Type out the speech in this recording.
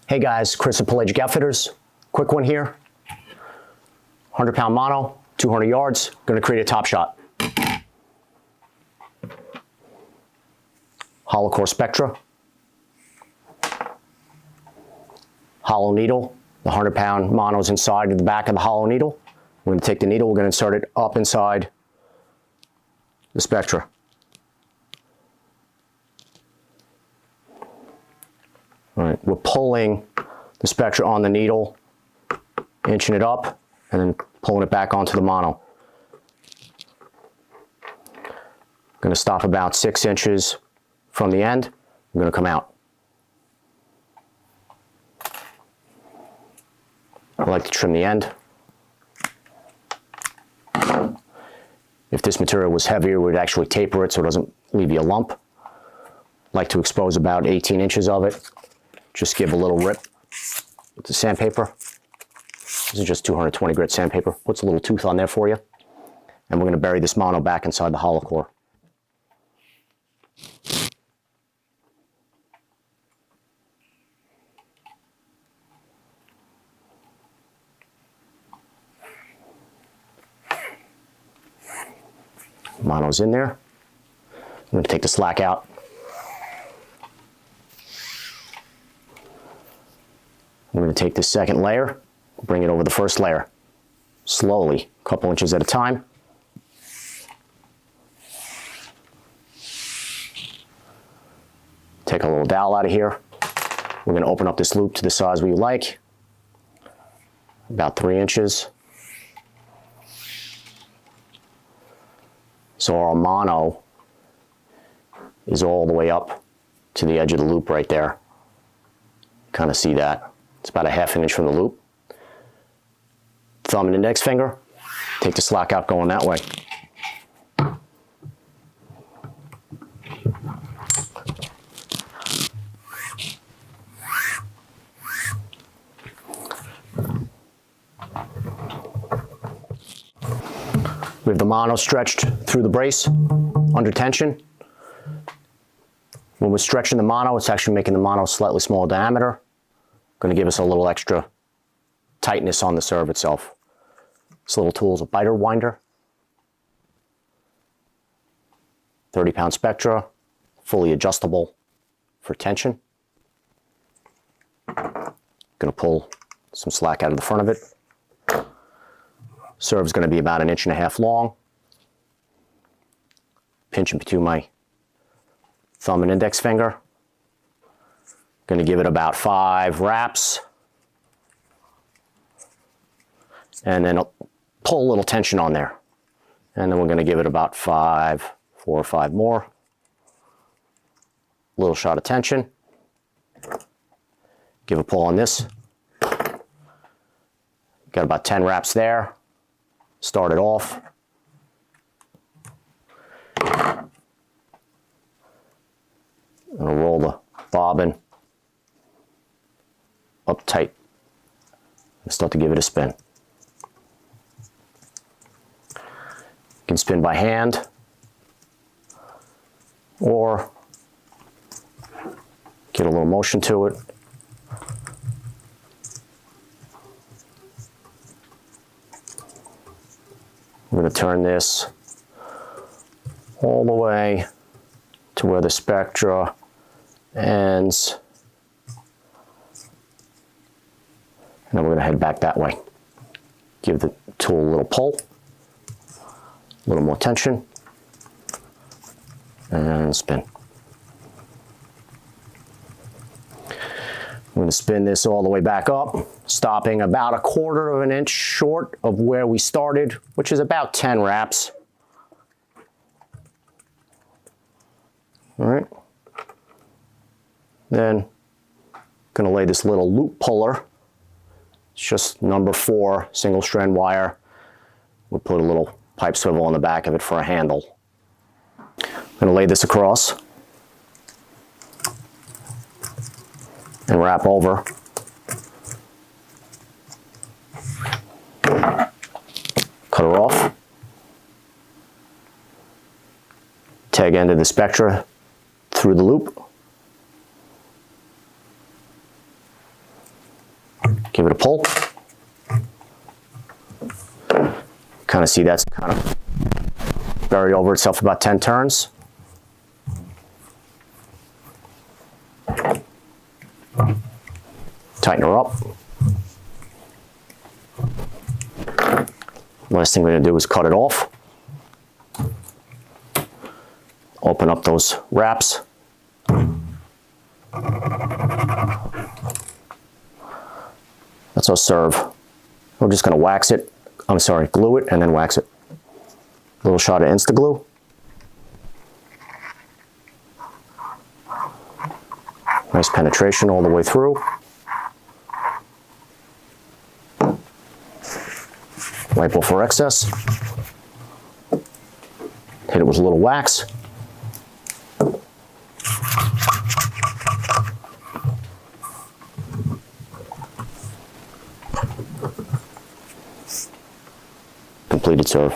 Hey guys, Chris at Pelagic Outfitters. Quick one here. 100-pound mono, 200 yards. Going to create a top shot. Hollowcore spectra. Hollow needle. The 100-pound mono is inside of the back of the hollow needle. We're going to take the needle, we're going to insert it up inside the spectra. All right, we're pulling the spectra on the needle, inching it up, and then pulling it back onto the mono. Going to stop about 6 inches from the end. I'm going to come out. I like to trim the end. If this material was heavier, we'd actually taper it so it doesn't leave you a lump. Like to expose about 18 inches of it. Just give a little rip with the sandpaper. This is just 220 grit sandpaper. Puts a little tooth on there for you. And we're going to bury this mono back inside the hollow core. Mono's in there. I'm going to take the slack out. I'm going to take this second layer, bring it over the first layer, slowly, a couple inches at a time. Take a little dowel out of here. We're going to open up this loop to the size we like, about 3 inches. So our mono is all the way up to the edge of the loop right there. Kind of see that. It's about a ½ inch from the loop. Thumb and index finger, take the slack out going that way. We have the mono stretched through the brace, under tension. When we're stretching the mono, it's actually making the mono slightly smaller diameter. Going to give us a little extra tightness on the serve itself. This little tool is a biter winder. 30-pound spectra, fully adjustable for tension. Going to pull some slack out of the front of it. Serve is going to be about 1.5 inches long. Pinch it between my thumb and index finger. Going to give it about 5 wraps. And then pull a little tension on there. And then we're going to give it about 4 or 5 more. Little shot of tension. Give a pull on this. Got about 10 wraps there. Start it off. I'm going to roll the bobbin up tight and start to give it a spin. You can spin by hand or get a little motion to it. I'm going to turn this all the way to where the spectra ends. And then we're going to head back that way. Give the tool a little pull, a little more tension, and spin. I'm going to spin this all the way back up, stopping about 1/4 inch short of where we started, which is about 10 wraps. All right. Then I'm going to lay this little loop puller. It's just number 4 single strand wire. We'll put a little pipe swivel on the back of it for a handle. I'm going to lay this across and wrap over. Cut her off. Tag end of the spectra through the loop. Give it a pull. Kind of see that's kind of buried over itself about 10 turns. Tighten her up. Last thing we're going to do is cut it off. Open up those wraps. That's our serve. We're just going to wax it. I'm sorry, glue it and then wax it. A little shot of Insta-Glue. Nice penetration all the way through. Wipe off our excess. Hit it with a little wax. Completed serve.